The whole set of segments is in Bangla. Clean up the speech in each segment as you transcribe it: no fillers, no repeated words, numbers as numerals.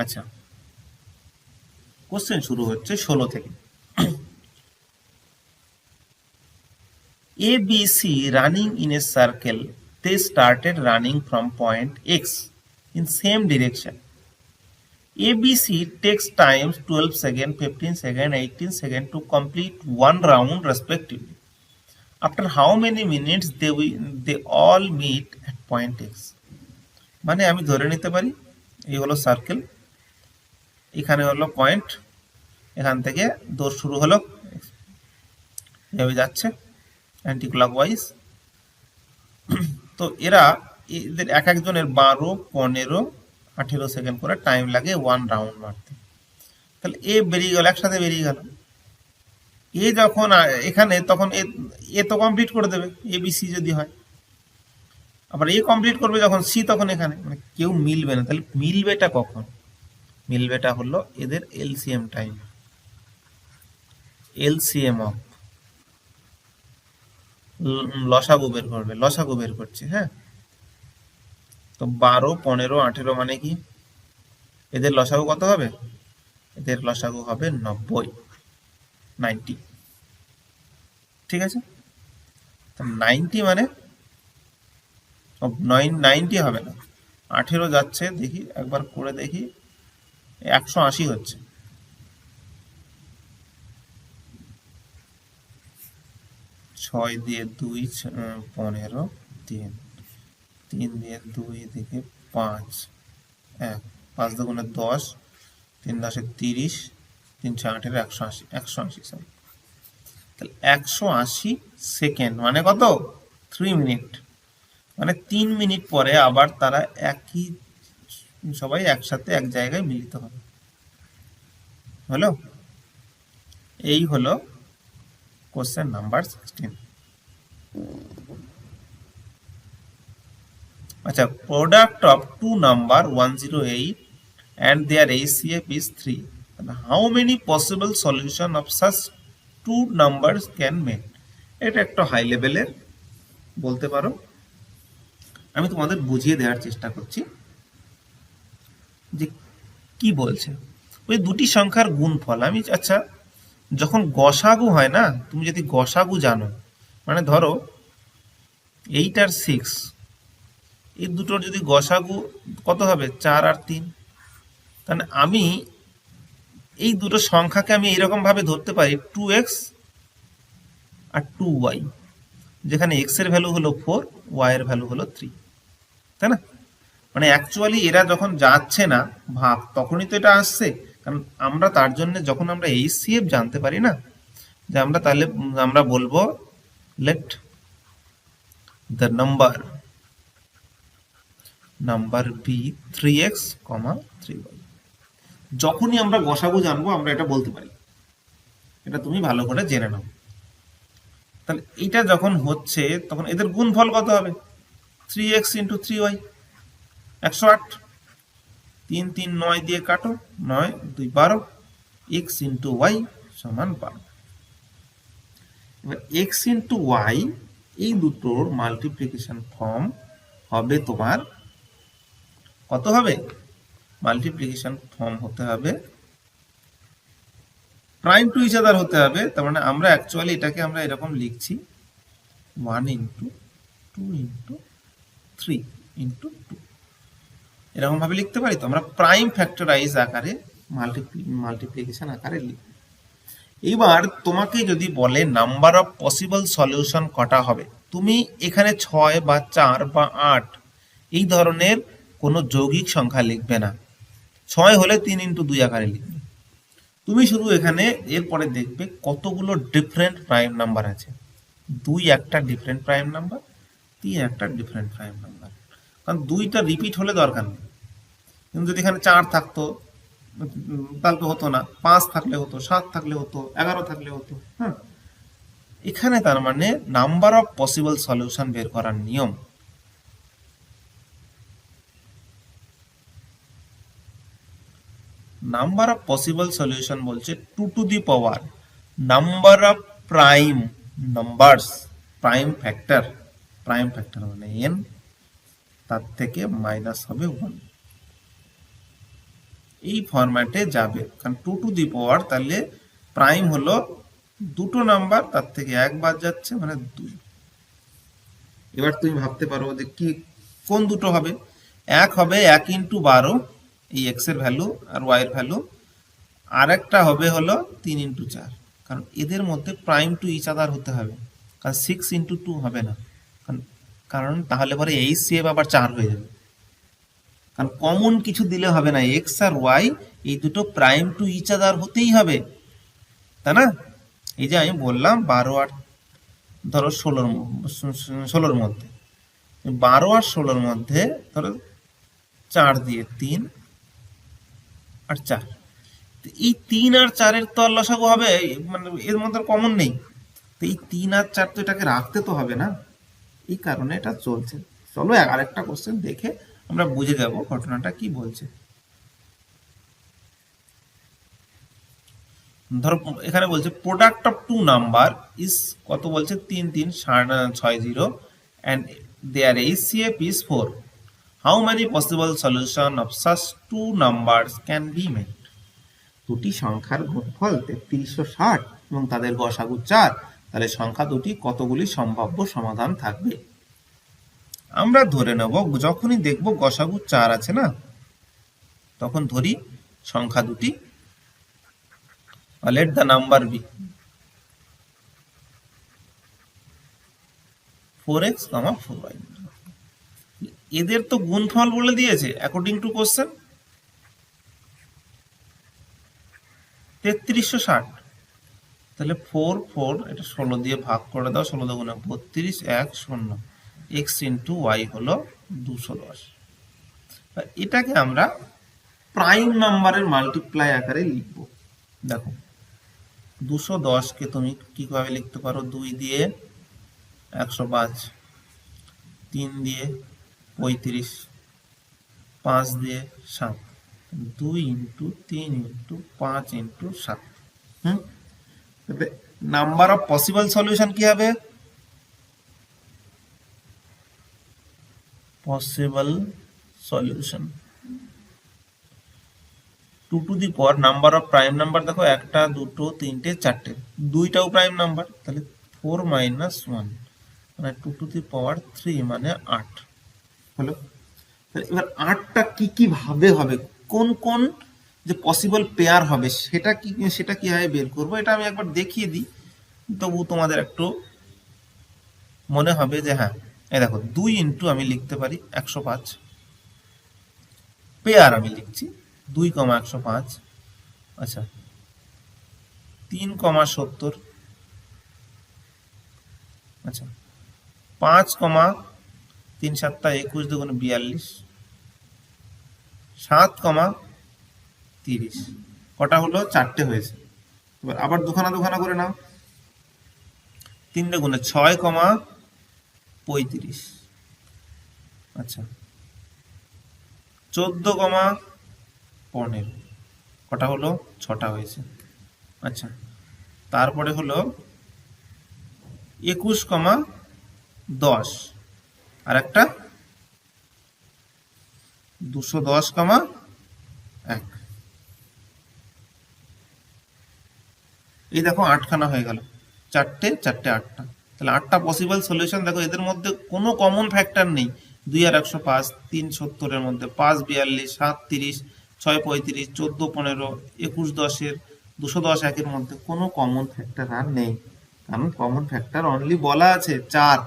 আচ্ছা, কোশ্চেন শুরু হচ্ছে 16 থেকে। A, B, C running in a circle, they started running from point X in same direction. A, B, C takes time 12 seconds, 15 seconds, 18 seconds to complete one round respectively. After how many minutes they all meet at point X? মানে আমি ধরে নিতে পারি এই হলো সার্কেল, এখানে হলো পয়েন্ট, এখান থেকে দৌড় শুরু হলো, এভাবে যাচ্ছে অ্যান্টি ক্লকওয়াইজ। তো এদের এক একজনের 12, 15, 18 সেকেন্ড করে টাইম লাগে ওয়ান রাউন্ড মারতে। তাহলে এ বেরিয়ে গেল, একসাথে বেরিয়ে গেল। এ যখন এখানে, তখন এ তো কমপ্লিট করে দেবে, এ বি সি যদি হয়। আবার এ কমপ্লিট করবে যখন সি, তখন এখানে মানে কেউ মিলবে না। তাহলে মিলবেটা কখন? মিলবেটা হলো এদের এলসিএম টাইম, এলসিএম অফ লসাগু বের করবে, লসাগু বের করছে। হ্যাঁ, তো 12, 15, 18 মানে কি? এদের লসাগু কত হবে? এদের লসাগু হবে 90, 90। ঠিক আছে, তো 90 মানে 90 হবে না, 18 যাচ্ছে, দেখি একবার করে দেখি, 180 হচ্ছে। ছয় দিয়ে 2 15, 3 3 দিয়ে 2 এদিকে 5, 1 5 দুগুণে 10, 3 10 30, 3 18, 180, 180 সেকেন্ড। তাহলে 180 সেকেন্ড মানে কত? 3 মিনিট। মানে 3 মিনিট পরে আবার তারা সবাই একসাথে এক জায়গায় মিলিত হবে। হলো, এই হলো কোশ্চেন নাম্বার 16। আচ্ছা, product of two number 108 and their HCF is 3. And how many possible solution of such two numbers can make? এটা একটা হাই লেভেলের বলতে পারো, আমি তোমাদের বুঝিয়ে দেওয়ার চেষ্টা করছি যে কি বলছে। ওই দুটি সংখ্যার গুণফল আমি, আচ্ছা যখন গসাগু হয় না, তুমি যদি গসাগু জানো, মানে ধরো 8 আর 6, এই দুটোর যদি গসাগু কত হবে? 4 আর 3। তাহলে আমি এই দুটো সংখ্যাকে আমি এইরকম ভাবে ধরতে পারি 2x আর 2y, যেখানে x এর ভ্যালু হলো 4, y এর ভ্যালু হলো 3, তাই না? মানে অ্যাকচুয়ালি এরা যখন যাচ্ছে না ভাগ, তখনই তো এটা আসছে। কারণ আমরা তার জন্য যখন আমরা HCF জানতে পারি না, যে আমরা তাহলে আমরা বলবো late the number B 3x, 3y। যখনই আমরা গসাগু জানবো আমরা এটা বলতে পারি, এটা তুমি ভালো করে জেনে নাও। তাহলে এটা যখন হচ্ছে তখন এদের গুণফল কত হবে? 3x into 3y, 108। 3 3 9 দিয়ে কাটো, 9 2 12, x ইন্টু y সমান 12। এবার x ইন্টু y এই দুটোর মাল্টিপ্লিকেশন ফর্ম হবে তোমার কত হবে? মাল্টিপ্লিকেশন ফর্ম হতে হবে প্রাইম টু ইচ আদার হতে হবে। তার মানে আমরা অ্যাকচুয়ালি এটাকে আমরা এরকম লিখছি 1 ইন্টু 2 ইন্টু 3 ইন্টু 2, এরকম ভাবে লিখতে পারি। তো আমরা প্রাইম ফ্যাক্টরাইজ আকারে মাল্টিপ্লিকেশন আকারে লিখব। এবার তোমাকে যদি বলে নাম্বার অফ পসিবল সলিউশন কটা হবে, তুমি এখানে 6 বা 4 বা 8 এই ধরনের কোনো যৌগিক সংখ্যা লিখবে না। 6 হলে 3 ইন্টু 2 আকারে লিখবে। তুমি শুধু এখানে এরপরে দেখবে কতগুলো ডিফারেন্ট প্রাইম নাম্বার আছে। 2 একটা ডিফারেন্ট প্রাইম নাম্বার, 3 একটা ডিফারেন্ট প্রাইম নাম্বার। কারণ 2টা রিপিট হলে দরকার নেই। কিন্তু যদি এখানে 4 থাকতো তাহলে তো হতো না, 5 থাকলে হতো, 7 থাকলে হতো, 11 থাকলে হতো। হ্যাঁ, এখানে তার মানে নাম্বার অফ পসিবল সলিউশন বের করার নিয়ম, নাম্বার অফ পসিবল সলিউশন বলছে 2 to the power number of prime numbers, prime factor মানে n, তার থেকে মাইনাস হবে 1। এই ফরম্যাটে যাবে, কারণ 2 টু দি পাওয়ার তাহলে প্রাইম হলো দুটো নাম্বার, তার থেকে এক বাদ যাচ্ছে মানে 2। এবার তুমি ভাবতে পারো যে কি কোন দুটো হবে। এক হবে 1 ইন্টু 12, এই এক্স এর ভ্যালু আর ওয়াই এর ভ্যালু, আর একটা হবে হলো 3 ইন্টু 4, কারণ এদের মধ্যে প্রাইম টু ইচ আদার হতে হবে, কারণ 6 ইন্টু 2 হবে না, কারণ তাহলে পরে এই সেভ আবার 4 হয়ে যাবে। কারণ কমন কিছু দিলে হবে না, এক্স আর ওয়াই এই দুটো প্রাইম টু ইচ আদার হতেই হবে, তাই না? এই যে আমি বললাম 12 আর ধরো 16-র মধ্যে, 12 আর 16-র মধ্যে ধরো 4 দিয়ে 3 আর 4, এই 3 আর 4-এর তো আর লসাগু হবে, মানে এর মধ্যে কমন নেই, তো এই 3 আর 4 তো এটাকে রাখতে তো হবে না, এই কারণে এটা চলছে। চলো আরেকটা কোশ্চেন দেখে আমরা বুঝে যাব ঘটনাটা কি বলছে। ধরো এখানে বলছে product of two number is কত বলছে 3360 and their HCF is 4. How many possible solution of such two numbers can be made? দুটি সংখ্যার গুণফল 3360 এবং তাদের গসাগু 4, তাহলে সংখ্যা দুটি কতগুলি সম্ভাব্য সমাধান থাকবে। আমরা ধরে নেব যখনই দেখব গসাগু 4 আছে না, তখন ধরি সংখ্যা দুটি, let the number be 4x, 4y। এদের তো গুণফল বলে দিয়েছে অ্যাকর্ডিং টু কোশ্চেন 3360, তাহলে 4 এটা 16 দিয়ে ভাগ করে দাও, 16 দুগুণে 32, 1 0, x ইন্টু ওয়াই হলো 210। এটাকে আমরা প্রাইম নাম্বারের মাল্টিপ্লাই আকারে লিখব। দেখো 210কে তুমি কিভাবে লিখতে পারো, 2 দিয়ে 105, 3 দিয়ে 35, 5 দিয়ে 7, 2 into 3 into 5 into 7। Number of possible solution কি হবে, possible solution 2 to the power number of prime number, দেখো 1 2 3 4, দুইটাও প্রাইম নাম্বার, তাহলে 4 মাইনাস 1 মানে 2 টু দি পাওয়ার 3 মানে 8 হলো। এবার 8টা কি কি ভাবে হবে, কোন কোন যে পসিবল পেয়ার হবে সেটা কিভাবে বের করবো, এটা আমি একবার দেখিয়ে দিই, তবু তোমাদের একটু মনে হবে যে হ্যাঁ। এই দেখো 2 ইন্টু আমি লিখতে পারি 105, পেয়ার আমি লিখছি 2, 105, আচ্ছা 3, 70, আচ্ছা 5, 3 7 21, 2 42, 7, 30, কটা হলো 4টে হয়েছে। এবার আবার দুখানা করে নাও, 3 গুণে 6, 35, আচ্ছা 14, 15, কটা হলো 6টা হয়েছে। আচ্ছা তারপরে হলো 21, 10, আর একটা 210, 1, এই দেখো 8খানা হয়ে গেল, 4টে 8টা, তাহলে 8টা পসিবল সলিউশন। দেখো এদের মধ্যে কোনো কমন ফ্যাক্টর নেই, 2 আর 105, 3 70-এর মধ্যে 5 42, 7 30, 6 35, 14 15, 21 10-এর, 210 1-এর মধ্যে কোনো কমন ফ্যাক্টর আর নেই, কারণ কমন ফ্যাক্টর অনলি বলা আছে 4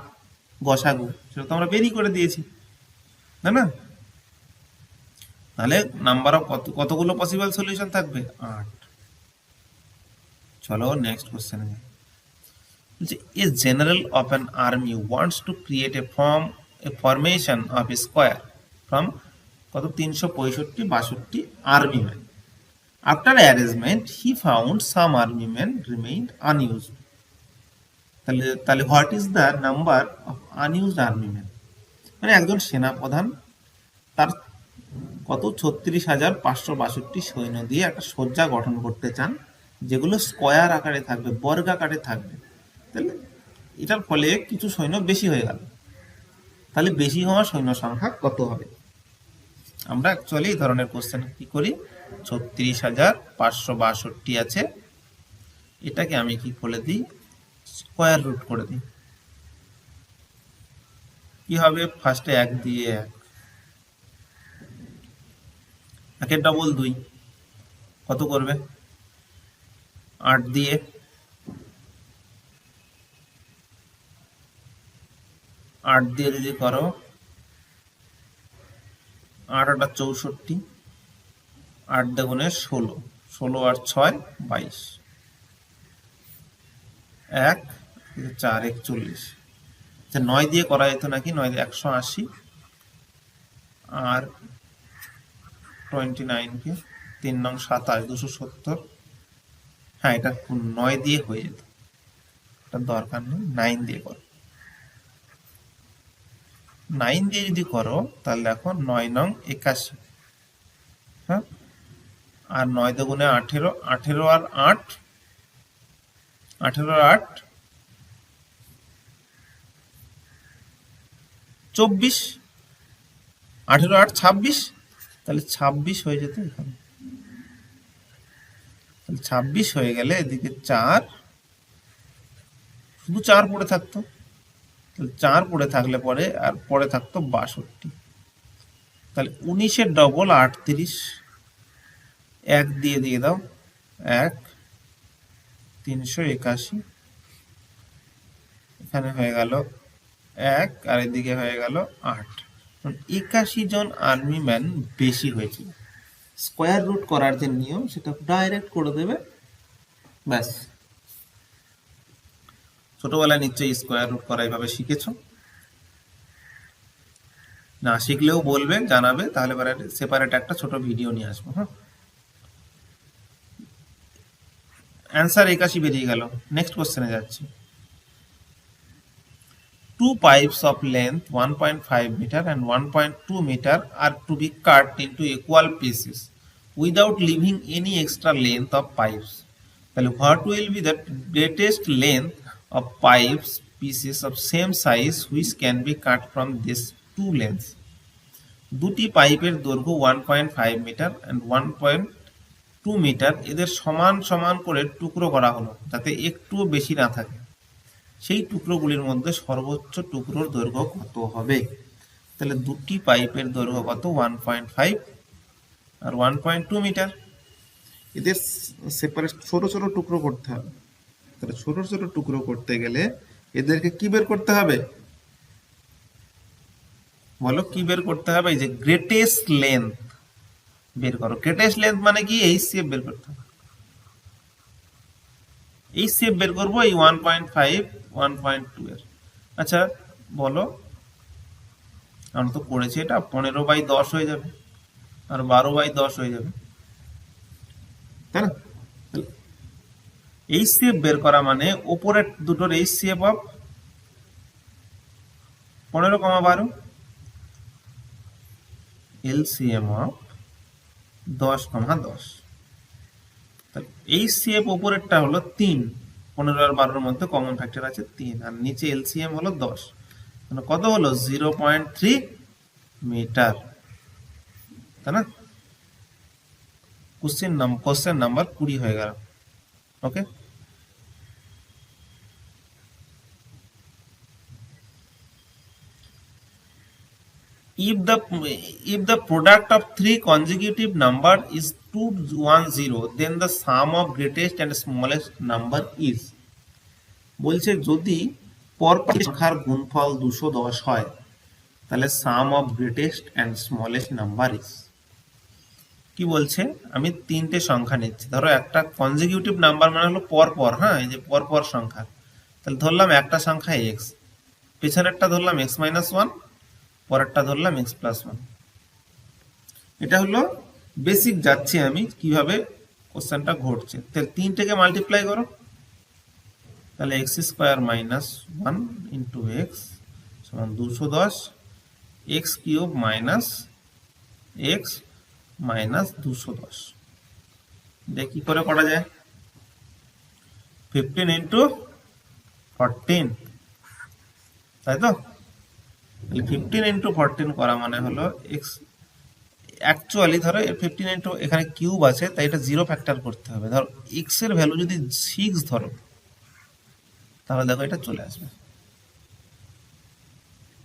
গসাগু, সেটা তো আমরা বেরই করে দিয়েছি, তাই না? তাহলে নাম্বার অফ কতগুলো পসিবল সলিউশন থাকবে, 8। চলো নেক্সট কোশ্চেনে যাই। A general of an army wants to create a formation of a square from কত 365 army men. After arrangement, he found some army men remained unused. তাহলে what is the number of unused army men? মানে একজন সেনাপ্রধান তার কত 36,562 সৈন্য দিয়ে একটা সজ্জা গঠন করতে চান, যেগুলো স্কয়ার আকারে থাকবে, বর্গাকারে থাকবে। তাহলে এটার ফলে কিছু সৈন্য বেশি হয়ে গেল, তাহলে বেশি হওয়া সৈন্য সংখ্যা কত হবে? আমরা অ্যাকচুয়ালি এই ধরনের কোশ্চেন কি করি, 36,562 আছে, এটাকে আমি কি করে দিই, স্কোয়ার রুট করে দিই। কি হবে, ফার্স্টে 1 দিয়ে 1 এর ডবল 2, কত করবে, 8 দিয়ে 8 দিয়ে যদি করো 8 8 64, 8 দুগুণে 16, 16 আর 6 22, 1 4 41। 9 দিয়ে করা যেত নাকি, 9 দিয়ে 180 আর 29 কে 3 নং 27 270। হ্যাঁ, এটা 9 দিয়ে হয়ে যেত, এটা দরকার নেই, 9 দিয়ে করো। 9 দিয়ে যদি করো তাহলে দেখো 9 নং 81, হ্যাঁ, আর 9 দুগুণে 18, 18 আর 8, 18 আর 8 24, 18 8 26, তাহলে 26 হয়ে যেত এখানে। তাহলে 26 হয়ে গেলে এদিকে 4, শুধু 4 পড়ে থাকতো, তাহলে 4 পড়ে থাকলে পরে আর পড়ে থাকতো 62, তাহলে 19 এর ডবল 38, 1 দিয়ে দিয়ে দাও, 1 381, এখানে হয়ে গেল 1 আর এদিকে হয়ে গেল 8। 81 জন আর্মি ম্যান বেশি হয়েছিল। স্কোয়ার রুট করার যে নিয়ম সেটা ডাইরেক্ট করে দেবে, ব্যাস। ছোটবেলায় নিশ্চয়ই স্কোয়ার রুট করা এইভাবে শিখেছো, না শিখলেও বলবে, জানাবে, তাহলে সেপারেট একটা ছোট ভিডিও নিয়ে আসবো। হ্যাঁ, অ্যান্সার 81 বেরিয়ে গেল। নেক্সট কোশ্চেনে যাচ্ছি। 2 pipes of length 1.5 meter and 1.2 meter are to be cut into equal pieces without leaving any extra length of pipes. তাহলে what will be the greatest length of pipes pieces of same size which can be cut from these two lengths? দুটি পাইপের দৈর্ঘ্য 1.5 মিটার and 1.2 মিটার, এদের সমান সমান করে টুকরো করা হলো যাতে একটুও বেশি না থাকে। সেই টুকরোগুলির মধ্যে সর্বোচ্চ টুকরোর দৈর্ঘ্য কত হবে? তাহলে দুটি পাইপের দৈর্ঘ্য কত, 1.5 আর 1.2 মিটার। এদের সেপারেট ছোট ছোট টুকরো করতে হবে। তাহলে ছোট ছোট টুকরো করতে গেলে এদেরকে কি বের করতে হবে, বলো কি বের করতে হবে? এই যে গ্রেটেস্ট লেন্থ বের করো। গ্রেটেস্ট লেন্থ মানে কি, এই শেপ বের করতে হবে। এই শেপ বের করবো এই 1.5 1.2 এর। আচ্ছা বলো, আমরা তো করেছি এটা 15/10 হয়ে যাবে আর 12/10 হয়ে যাবে, তাই না? এই শেপ বের করা মানে উপরের দুটোর এই শেপ অফ 15, 12, এলসিএম অফ 10, 10। এই শেপ উপরেরটা হলো 3, 15 আর 12-এর মধ্যে কমন ফ্যাক্টর আছে 3, আর নিচে এলসিএম হলো 10, মানে কত হলো 0.3 মিটার, তাই না? কোশ্চেন নাম্বার 20 হয়ে গেল। ওকে, if the product of three consecutive number is 210, then the sum of greatest and smallest number is, বলছে যদি পরপর সংখ্যার গুণফল 210 হয় তাহলে sum of greatest and smallest number is. কি বলছে, আমি তিনটে সংখ্যা নিচ্ছি, ধরো একটা কনজিকিউটিভ নাম্বার মানে হলো পরপর, হ্যাঁ এই যে পরপর সংখ্যা, তাহলে ধরলাম একটা সংখ্যা এক্স, পেছনেরটা ধরলাম x-1, পরেরটা ধরলাম x+1। এটা হলো বেসিক, যাচ্ছি আমি কিভাবে কোশ্চেনটা ঘটছে। তাহলে তিনটেকে মাল্টিপ্লাই করো, তাহলে x² - 1 ইন্টু এক্স সমান 210, x³ - x - 210। এটা কি করে করা যায়, 15 ইন্টু 14, তাই তো? 15 ইন্টু 14 করা মানে হলো x, অ্যাকচুয়ালি ধরো 59 তো এখানে কিউব আছে, তাই এটা জিরো ফ্যাক্টর করতে হবে। ধরো এক্স এর ভ্যালু যদি 6 ধরো, তাহলে দেখো এটা চলে আসবে।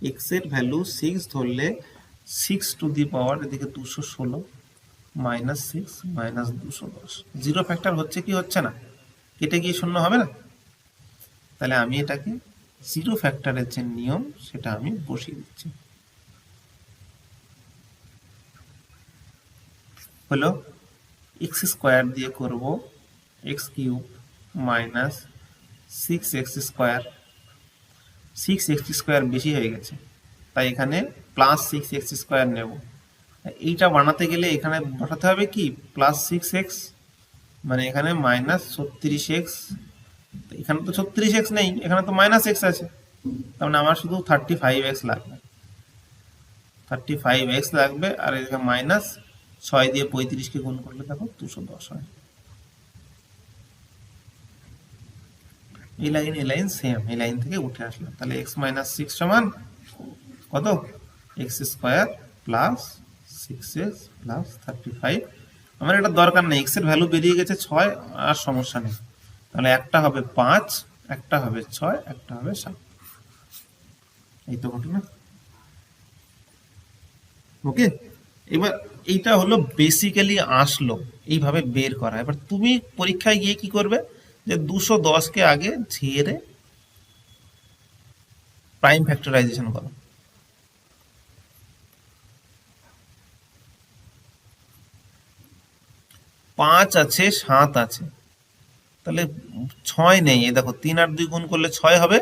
এক্স এর ভ্যালু 6 ধরলে 6 টু দি পাওয়ার এদিকে 216 মাইনাস 6 মাইনাস 210, জিরো ফ্যাক্টর হচ্ছে কি হচ্ছে না? কেটে গিয়ে শূন্য হবে না? তাহলে আমি এটাকে জিরো ফ্যাক্টরের যে নিয়ম সেটা আমি বসিয়ে দিচ্ছি। হলো এক্স স্কোয়ার দিয়ে করব x cube minus 6x², 6x² বেশি হয়ে গেছে, তাই এখানে প্লাস 6x² নেব। এইটা বানাতে গেলে এখানে বসাতে হবে কি প্লাস 6x, মানে এখানে মাইনাস 36x। এখানে তো 36x নেই, এখানে তো মাইনাস x আছে, তার মানে আমার শুধু 35x লাগবে, 35x লাগবে। আর এখানে মাইনাস 6 দিয়ে 35কে গুণ করলে দেখো 210 হয়। এই লাইন সেম, এই লাইন থেকে উঠে আসলাম। তাহলে x মাইনাস 6 সমান কত? x² plus 6x plus 35। আমার এটা দরকার নেই, x এর ভ্যালু বেরিয়ে গেছে 6, আর সমস্যা নেই। তাহলে একটা হবে 5, একটা হবে 6, একটা হবে 7। এই তো ঘটনা। ওকে, এবার এইটা হলো বেসিক্যালি আসলো এইভাবে বের করা। এবার তুমি পরীক্ষায় গিয়ে কি করবে, যে 210কে আগে ঝেড়ে প্রাইম ফ্যাক্টরাইজেশন করো। পাঁচ আছে, 7 আছে, তাহলে 6 নেই। এই দেখো 3 আর 2 গুণ করলে 6 হবে,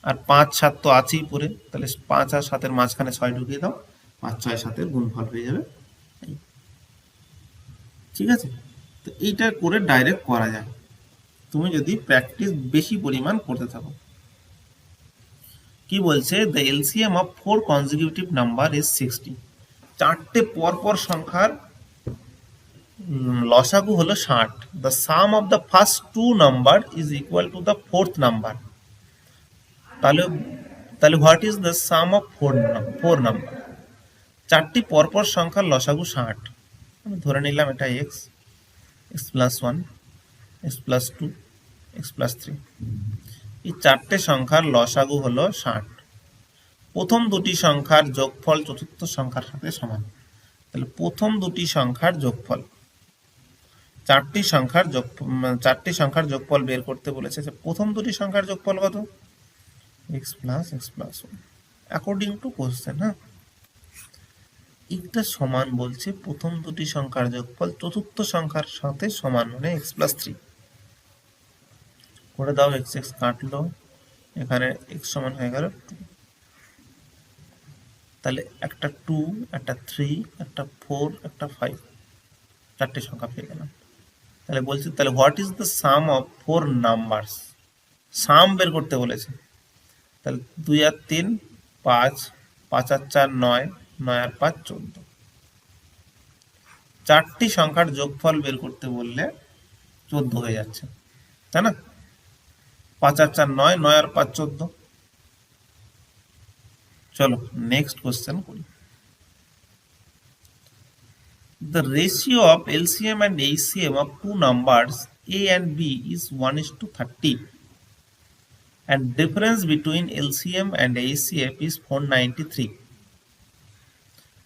আর 5 7 তো আছেই পরে, তাহলে 5 আর 7-এর মাঝখানে 6 ঢুকিয়ে দাও, 5 6 7-এর গুণফল হয়ে যাবে। ঠিক আছে, তো এইটা করে ডাইরেক্ট করা যায় তুমি যদি প্র্যাকটিস বেশি পরিমাণ করতে থাকো। কি বলছে, the LCM of 4 consecutive number is 60। চারটে পরপর সংখ্যার লসাগু হলো 60। The sum of the first two number is equal to the fourth number. তাহলে তাহলে what is the sum of four number? চারটি পরপর সংখ্যার লসাগু 60। আমি ধরে নিলাম এটা x, x plus 1, x plus 2, x plus 3। এই চারটে সংখ্যার লসাগু হলো 60। প্রথম দুটি সংখ্যার যোগফল চতুর্থ সংখ্যার সাথে সমান। তাহলে প্রথম দুটি সংখ্যার যোগফল, চারটি সংখ্যার যোগফল বের করতে বলেছে। প্রথম দুটি সংখ্যার যোগফল কত? X plus 1 according to question. হ্যাঁ, এটা সমান বলছে প্রথম দুটি সংখ্যার যোগফল চতুর্থ সংখ্যার সাথে সমান, মানে এক্স প্লাস 3 করে দাও। এক্স এক্স কাটলো, এখানে এক্স সমান হয়ে গেল 2। তাহলে একটা 2, একটা 3, একটা 4, একটা 5, চারটে সংখ্যা পেয়ে গেলাম। তাহলে বলছি, তাহলে what is the sum of 4 numbers? Sum বের করতে বলেছে। তাহলে 2 আর 3 5, 5 আর 4 9, 9 আর 5 14। চারটি সংখ্যার যোগফল বের করতে বললে 14 হয়ে যাচ্ছে, তাই না? 5 আর 4 9, 9 আর 5 14। চলো নেক্সট কোশ্চেন করি। The ratio of LCM and HCM of two numbers A and B is 1:30, and difference between LCM and HCF is 493.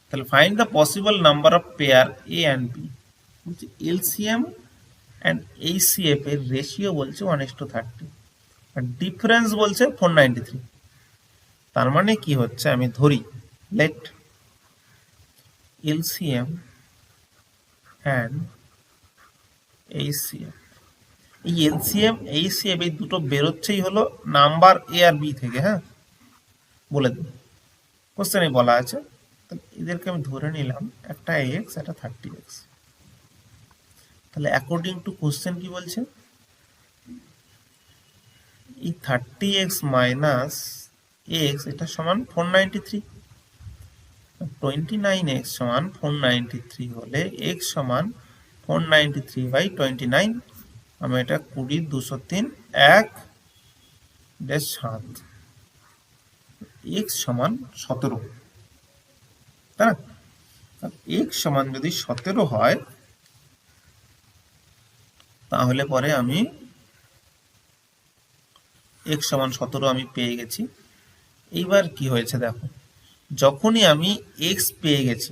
তাহলে find the possible number of pair A and B। বলছে LCM and HCF এর রেশিও বলছে 1:30, আর ডিফারেন্স বলছে 493। তার মানে কি হচ্ছে, আমি ধরি লেট LCM and HCF। এই LCM HCF এই দুটো বেরোচ্ছেই হলো নাম্বার A আর B থেকে। হ্যাঁ, বলে দিন, কোশ্চেনে বলা আছে। এদেরকে আমি ধরে নিলাম, একটা x, একটা 30x। তাহলে অ্যাকর্ডিং টু কোশ্চেন কি বলছে, এই 30x মাইনাস x এটা সমান 493। 29x সমান 493 হলে x সমান 493/29। আমি এটা 20 203 1-7, x সমান 17, তাই না? x সমান যদি 17 হয় তাহলে পরে আমি x সমান 17 আমি পেয়ে গেছি। এইবার কি হয়েছে দেখো, যখনই আমি x পেয়ে গেছি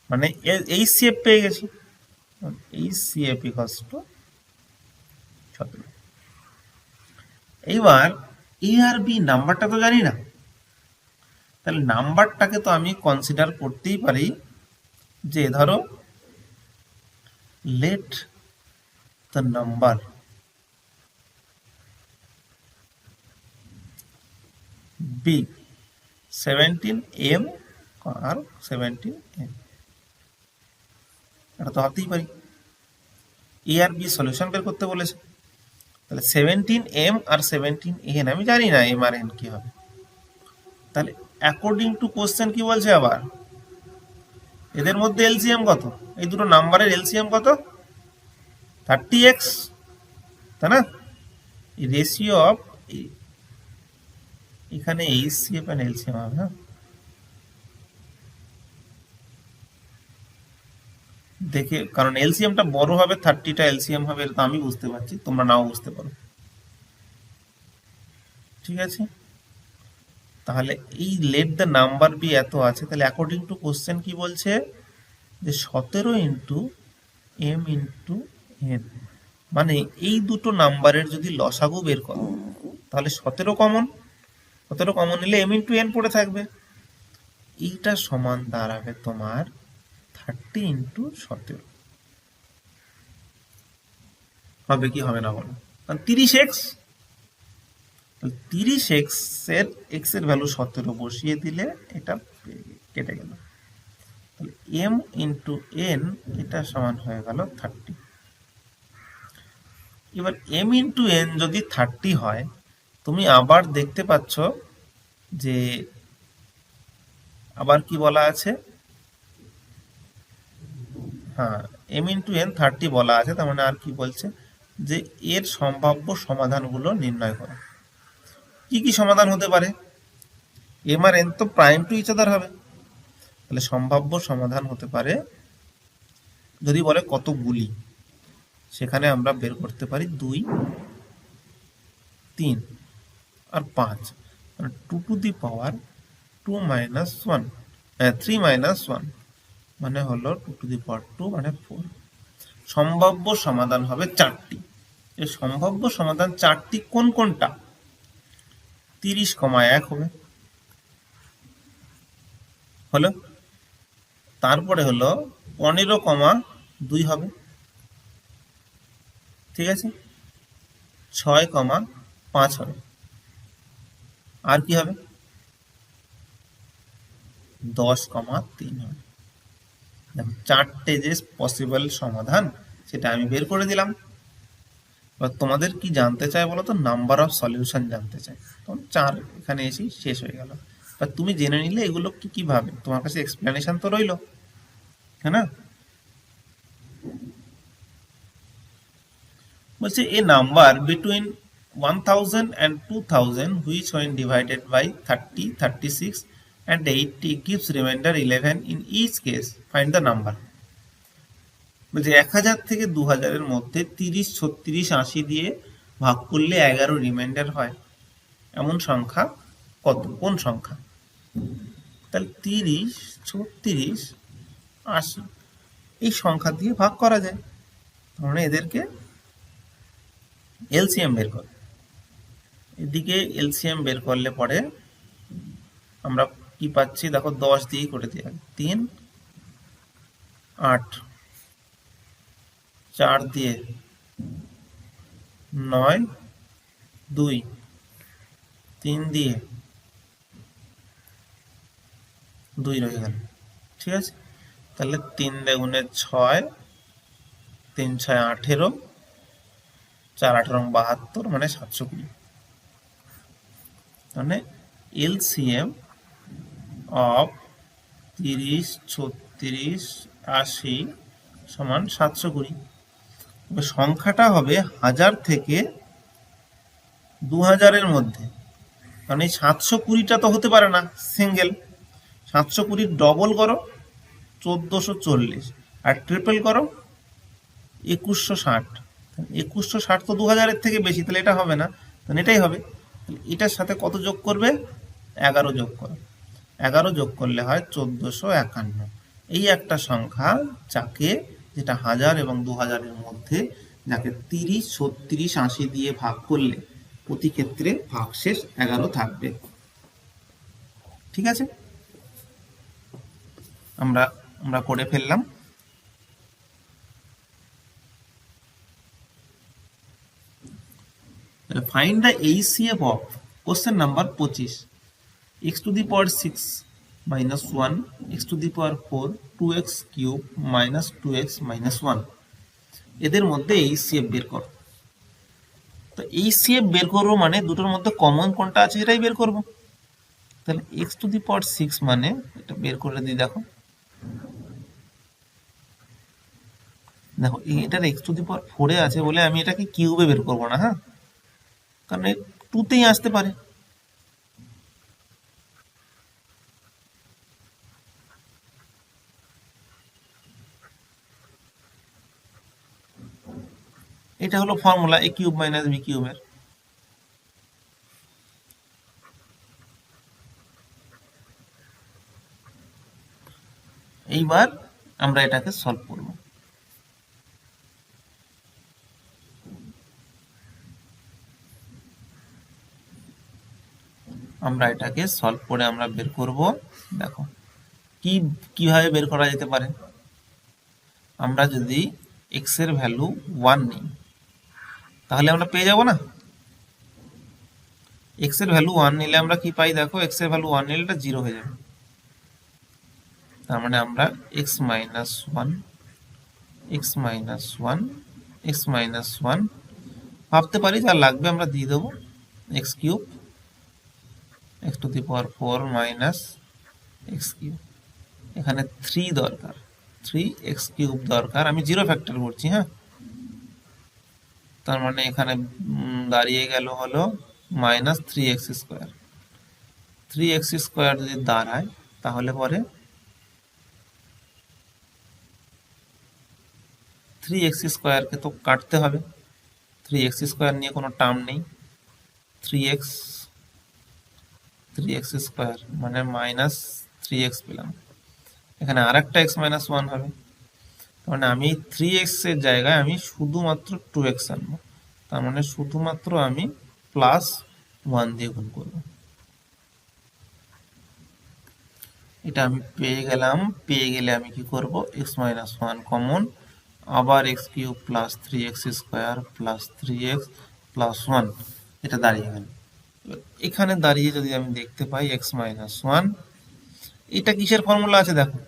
মানে এই CF পেয়ে গেছি, এই CF ইকুয়ালস টু 17। এইবার A আর B নাম্বারটা তো জানি না, তাহলে নাম্বারটাকে তো আমি কনসিডার করতেই পারি যে ধরো let the number be 17m আর 17n, এটা তো হতেই পারি। এ আর বি সলিউশন বের করতে বলেছে, তাহলে 17m আর 17n আমি জানি না m আর n কি হবে, তাহলে অ্যাকর্ডিং টু কোশ্চেন কি বলছে আবার এদের মধ্যে এলসিএম কত, এই দুটো নাম্বারের এলসিএম কত 30x, তাই না? রেশিও অফ এখানে এইচসিএফ এন্ড এলসিএম হবে, হ্যাঁ দেখে, কারণ এলসিএমটা বড় হবে 30টা এলসিএম হবে, এটা আমি বুঝতে পারছি, তোমরা নাও বুঝতে পারো, ঠিক আছে? তাহলে এই লেট দ্য নাম্বার বি এত আছে, তাহলে অ্যাকর্ডিং টু কোশ্চেন কি বলছে যে 17 ইন্টু এম ইন্টু এন, মানে এই দুটো নাম্বারের যদি লসাগু বের করো তাহলে 17 কমন নিলে এম ইন্টু এন পড়ে থাকবে, এইটা সমান দাঁড়াবে তোমার 30 ইন্টু 17, হবে কি হবে না বলো? কারণ 30x, 30x এর x এর ভ্যালু 17 বসিয়ে দিলে এটা কেটে গেল, তাহলে m ইন্টু n এটা সমান হয়ে গেল 30। এবার m ইন্টু n যদি 30 হয়, তুমি আবার দেখতে পাচ্ছ যে আবার কি বলা আছে, হ্যাঁ m ইন্টু n 30 বলা আছে, তার মানে আর কি বলছে যে এর সম্ভাব্য সমাধানগুলো নির্ণয় করো। কি কি সমাধান হতে পারে, m আর n তো প্রাইম টু ইচ আদার হবে, তাহলে সম্ভাব্য সমাধান হতে পারে যদি বলে কতগুলি, সেখানে আমরা বের করতে পারি 2, 3 আর 5, মানে 2 to the power 2 minus 1, 3 minus 1 মানে হলো 2 টু দি পাওয়ার 2 মানে 4। সম্ভাব্য সমাধান হবে 4টি, এই সম্ভাব্য সমাধান 4টি কোন কোনটা, 30,1 হবে, হলো, তারপরে হলো 15,2 হবে, ঠিক আছে, 6,5 হবে, আর কি হবে 10,3 হবে। দেখো 4টে যে পসিবল সমাধান সেটা আমি বের করে দিলাম। এবার তোমাদের কি জানতে চাই বলো তো, নাম্বার অফ সলিউশন জানতে চাই, তখন 4 এখানে এসেই শেষ হয়ে গেল। এবার তুমি জেনে নিলে এগুলো কিভাবে, তোমার কাছে এক্সপ্লেনেশন তো রইলো, হ্যাঁ না? বলছে এ number between 1000 and 2000 which when divided by 30, 36 and 80 gives remainder 11 in each case find the number। বলছে 1000 থেকে 2000 এর মধ্যে 30, 36, 80 দিয়ে ভাগ করলে 11 রিমাইন্ডার হয়, এমন সংখ্যা কত, কোন সংখ্যা? তাহলে 30, 36, 80 এই সংখ্যা দিয়ে ভাগ করা যায়, তাহলে এদেরকে এলসিএম বের করে, এদিকে এলসিএম বের করলে পরে আমরা কি পাচ্ছি দেখো, 10 দিয়ে করে দিই, 3, 8, 4 দিয়ে 9, 2, 3 দিয়ে 2 রয়ে গেল, ঠিক আছে? তাহলে 3 দুগুণে 6, 3 6 18, 4 18 72 মানে 720, মানে এলসিএম অফ 30, 36, 80 সমান 720। সংখ্যাটা হবে 1000 থেকে 2000 এর মধ্যে, মানে 720টা তো হতে পারে না সিঙ্গেল, 720 ডবল করো 1440, আর ট্রিপল করো 2160। 2160 তো 2000-এর থেকে বেশি, তাহলে এটা হবে না, তাহলে এটাই হবে। তাহলে এটার সাথে কত যোগ করবে? 11 যোগ করো। 11 যোগ করলে হয় 1451। এই একটা সংখ্যা যাকে, যেটা 1000 এবং 2000-এর মধ্যে, যাকে 30, 36, 80 দিয়ে ভাগ করলে প্রতি ক্ষেত্রে ভাগশেষ 11 থাকবে। ঠিক আছে, আমরা আমরা করে ফেললাম। Find the HCF of question number 25, x to the power 6 minus 1, x to the power 4, 2x cube minus 2x minus 1, এদের মধ্যে এইচসিএফ বের করো। তো এইচসিএফ বের করবো মানে দুটোর মধ্যে কমন কোনটা আছে সেটাই বের করবো। তাহলে x to the power 6 মানে, এটা বের করে দিই, দেখো দেখো এটার x to the power 4 এ আছে বলে আমি এটাকে কিউবে বের করবো না, হ্যাঁ, কারণ 2তেই আসতে পারে। এটা হলো formula a cube minus b কিউবের। এইবার আমরা এটাকে সলভ করব। আমরা এটাকে সলভ করে আমরা বের করব। দেখো কিভাবে বের করা যেতে পারে। আমরা যদি x এর ভ্যালু 1 নিই তাহলে আমরা পেয়ে যাব না। x এর ভ্যালু 1 নিলে আমরা কি পাই, দেখো x এর ভ্যালু 1 নিলে এটা 0 হয়ে যাবে। তার মানে আমরা x minus 1, x minus 1, x minus 1 ভাবতে পারি, যা লাগবে আমরা দিয়ে দেবো x cube, x to the power 4 minus x cube. এখানে 3 দরকার, 3x কিউব দরকার, আমি 0 ফ্যাক্টর করছি, হ্যাঁ। তার মানে এখানে দাঁড়িয়ে গেল হলো minus 3x square. 3x square যদি দাঁড়ায় তাহলে পরে 3x স্কোয়ারকে তো কাটতে হবে। 3x স্কোয়ার নিয়ে কোনো টার্ম নেই। 3x স্কোয়ার মানে মাইনাস 3x পেলাম। এখানে আর একটা x মাইনাস 1 হবে, মানে আমি 3x এর জায়গায় আমি শুধুমাত্র 2x আনবো। তার মানে শুধুমাত্র আমি প্লাস 1 দিয়ে গুণ করব। এটা আমি পেয়ে গেলাম। পেয়ে গেলে আমি কি করব, x মাইনাস 1 কমন, আবার x cube plus 3x square plus 3x plus 1, এটা দাঁড়িয়ে গেল। এখানে দাঁড়িয়ে যদি আমি দেখতে পাই x মাইনাস 1, এটা কিসের ফর্মুলা আছে দেখো,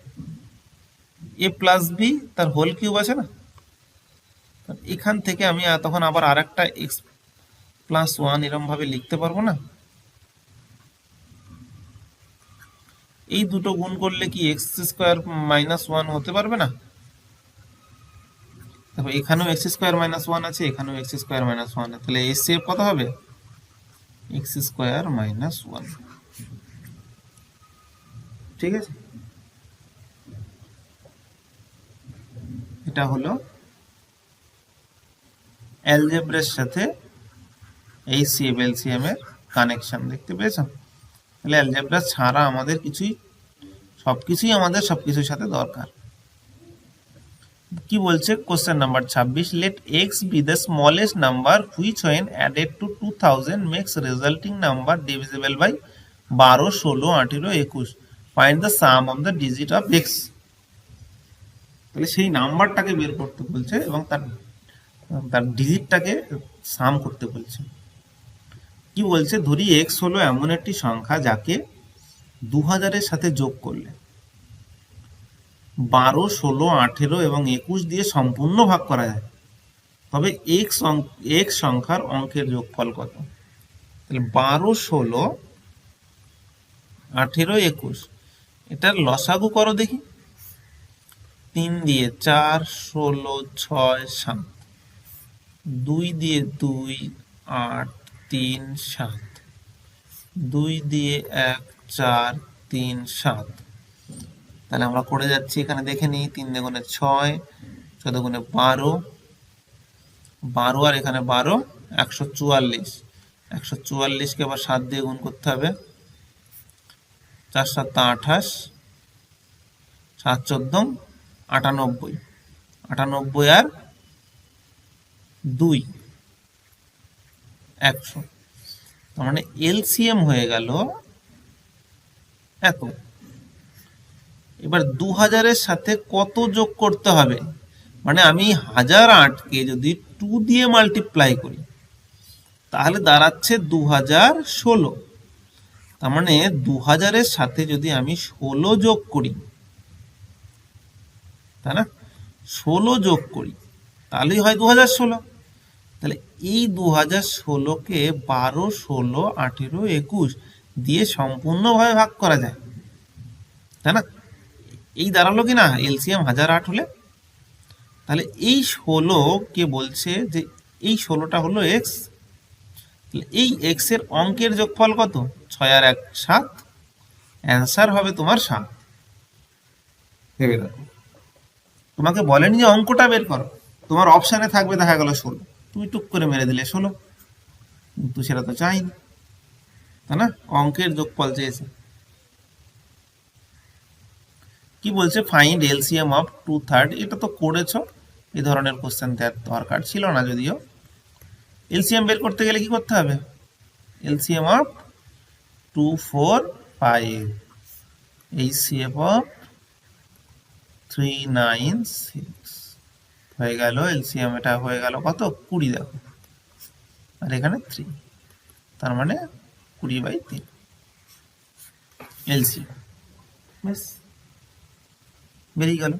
a প্লাস বি তার হোল কিউব আছে না। এখান থেকে আমি তখন আবার আর একটা x প্লাস 1 এরকম ভাবে লিখতে পারবো না। এই দুটো গুণ করলে কি x স্কোয়ার মাইনাস 1 হতে পারবে না? দেখো এখানেও x স্কোয়ার মাইনাস 1 আছে, এখানেও x স্কোয়ার মাইনাস 1 আছে, তাহলে এর কত হবে, x স্কোয়ার মাইনাস 1। ঠিক আছে, এটা হলো অ্যালজেব্রার সাথে এইচসিএফ এলসিএম এর কানেকশন। দেখতে পেয়েছো? তাহলে অ্যালজেব্রা ছাড়া আমাদের সবকিছুই আমাদের সবকিছুর সাথে দরকার। কি বলছে question number 26, let x be the smallest number which when added to 2000 makes resulting number divisible by 12, 16, 18, 21, find the sum of the digit of x। তাহলে সেই নাম্বারটাকে বের করতে বলছে এবং তার ডিজিটটাকে সাম করতে বলছে। কি বলছে, ধরি x হলো এমন একটি সংখ্যা যাকে 2000-এর সাথে যোগ করলে 12, 16, 18 এবং 21 দিয়ে সম্পূর্ণ ভাগ করা যায়, তবে x সংখ্যার অঙ্কের যোগফল কত? তাহলে 12, 16, 18, 21, এটার লসাগু করো দেখি। 3 দিয়ে 4, 16, 6, 7, 2 দিয়ে 2, 8, 3, 7, 2 দিয়ে 1, 4, 3, 7, তাহলে আমরা করে যাচ্ছি, এখানে দেখে নিই, 3 দুগুণে 6, 6 দুগুণে 12, 12 আর এখানে 12, 144, 144কে আবার 7 দিয়ে গুণ করতে হবে, 4 7 28, 7 14 98, 98 আর 2 100, তার মানে এলসিএম হয়ে গেল এত। এবার 2000-এর সাথে কত যোগ করতে হবে, মানে আমি 1008কে যদি 2 দিয়ে মাল্টিপ্লাই করি তাহলে দাঁড়াচ্ছে 2016। তার মানে 2000-এর সাথে যদি আমি 16 যোগ করি, তাই না, 16 যোগ করি তাহলেই হয় 2016। তাহলে এই 2016কে 12, 16, 18, 21 দিয়ে সম্পূর্ণভাবে ভাগ করা যায়, তাই না। এই দাঁড়ালো কি না এলসিএম 1008 হলে। তাহলে এই 16কে বলছে যে এই 16টা হলো এক্স, এই এক্স এর অঙ্কের যোগফল কত, 6 আর 1 7, অ্যান্সার হবে তোমার 7। ভেবে দেখো, তোমাকে বলেনি যে অঙ্কটা বের করো, তোমার অপশানে থাকবে দেখা গেল 16, তুমি টুক করে মেরে দিলে 16, কিন্তু সেটা তো চাইনি, তাই না, অঙ্কের যোগফল চেয়েছে। কি বলছে, ফাইন্ড এলসিএম অফ 2/3, এটা তো করেছো, এই ধরনের কোশ্চেন দেওয়ার দরকার ছিল না যদিও। এলসিএম বের করতে গেলে কি করতে হবে, এলসিএম অফ 2 4 5, এইচসিএফ অফ 3 9 6 হয়ে গেল। এলসিএম এটা হয়ে গেল কত, 20, দেখো, আর এখানে 3, তার মানে 20/3 এলসিএম, বেশ বেরিয়ে গেল।